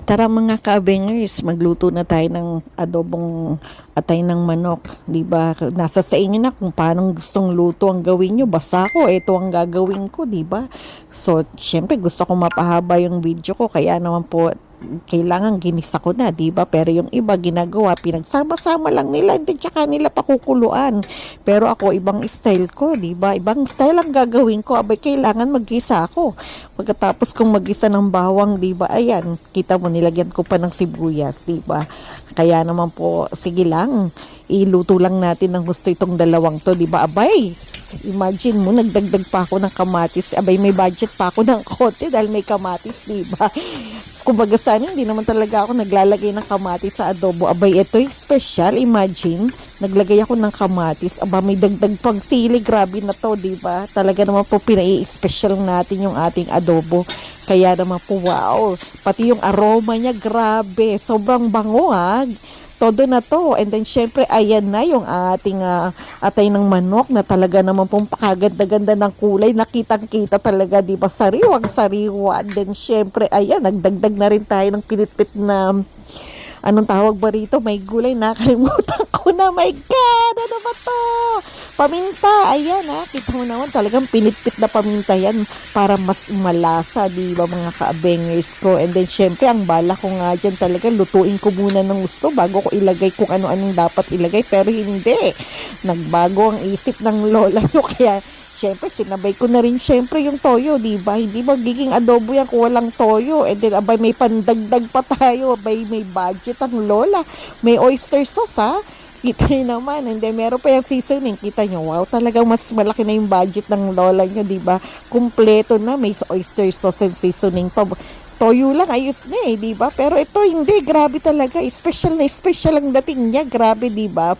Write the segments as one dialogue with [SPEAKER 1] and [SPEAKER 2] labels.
[SPEAKER 1] Tara mga ka-Avengers, magluto na tayo ng adobong atay ng manok, 'di ba? Nasa sa inyo na kung paano gustong luto ang gawin nyo. Basta ako, ito ang gagawin ko, 'di ba? So, syempre gusto ko mapahaba yung video ko, kaya naman po kailangan ginisa ko na, 'di ba? Pero yung iba ginagawa, pinagsama-sama lang nila, hindi tsaka nila pakukuluan. Pero ako ibang style ko, 'di ba? Ibang style ang gagawin ko. Abay, kailangan maggisa ako. Pagkatapos kong maggisa ng bawang, 'di ba? Ayan, kita mo nilagyan ko pa ng sibuyas, 'di ba? Kaya naman po, sige lang, iluto lang natin ng gusto itong dalawang to, 'di ba? Abay, imagine mo, nagdagdag pa ako ng kamatis. Abay, may budget pa ako ng konti dahil may kamatis, 'di ba? Kumbaga sana, hindi naman talaga ako naglalagay ng kamatis sa adobo. Abay, ito yung special. Imagine, naglagay ako ng kamatis. Aba, may dagdag pang sili. Grabe na to, di ba? Talaga naman po pinai-special natin yung ating adobo. Kaya naman po, wow. Pati yung aroma niya, grabe. Sobrang bango, ha. Todo na to. And then, syempre, ayan na yung ating atay ng manok na talaga naman pong pakaganda-ganda ng kulay. Nakitang-kita talaga, di ba? Sariwang-sariwa. And then, syempre, ayan, nagdagdag na rin tayo ng pinitpit na anong tawag ba rito? May gulay, nakalimutan ko na. My God! Ano ba to? Paminta. Ayan ha. Kita mo naman talagang pinitpit na paminta yan para mas malasa, di ba mga ka-Avengers ko? And then syempre ang bala ko nga dyan talaga, lutuin ko muna ng gusto bago ko ilagay kung ano-anong dapat ilagay. Pero hindi. Nagbago ang isip ng lola nyo. Kaya syempre, sinabay ko na rin syempre yung toyo, di ba? Hindi magiging adobo yan kung walang toyo. And then, abay, may pandagdag pa tayo. Abay, may budget ang lola. May oyster sauce, ha? Kita nyo naman. And then, meron pa yung seasoning. Kita nyo, wow, talagang mas malaki na yung budget ng lola nyo, di ba? Kumpleto na, may oyster sauce and seasoning pa. Toyo lang, ayos na eh, di ba? Pero ito, hindi, grabe talaga. Special na special ang dating niya. Grabe, di ba?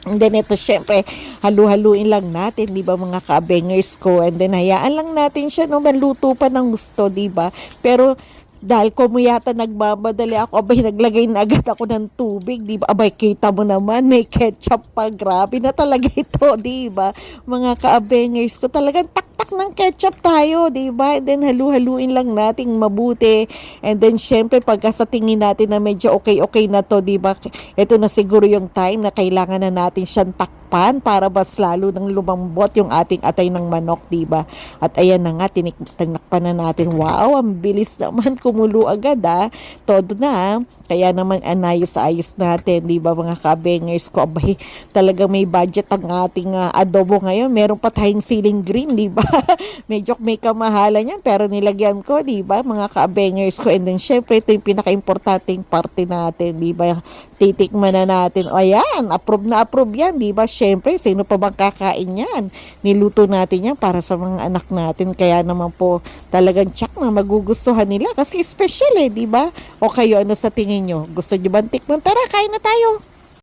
[SPEAKER 1] And then ito syempre, halu-haluin lang natin, di ba mga ka-Avengers ko. And then hayaan lang natin siya, no, maluto pa ng gusto, di ba? Pero dahil ko mo yata nagmamadali ako, abay, naglagay na agad ako ng tubig, di ba? Abay, kita mo naman, may ketchup pa. Grabe na talaga ito, di ba? Mga ka-Avengers ko, talagang taktak ng ketchup tayo, di ba? And then halu-haluin lang natin mabuti. And then syempre, pagka sa tingin natin na medyo okay-okay na to, di ba? Ito na siguro yung time na kailangan na natin siyang takpan para mas lalo nang lumambot yung ating atay ng manok, di ba? At ayan na nga, tinakpan na natin. Wow, ang bilis naman, kumulo agad, ha. Todo na. Kaya naman anayos-ayos natin, di ba mga ka-Avengers ko? Abay, talaga may budget ang ating adobo ngayon. Meron pa tayong siling green, di ba? Medyo may kamahalan yan, pero nilagyan ko, di ba mga ka-Avengers ko? And then syempre, ito yung pinaka-importanting parte natin, di ba? Titikman na natin. O ayan, approve yan, di ba? Syempre, sino pa bang kakain yan? Niluto natin yan para sa mga anak natin. Kaya naman po, talagang tsak na magugustuhan nila kasi special eh, di ba? O kayo, ano sa tingin nyo? Gusto nyo ba tikman? Tara, kain na tayo!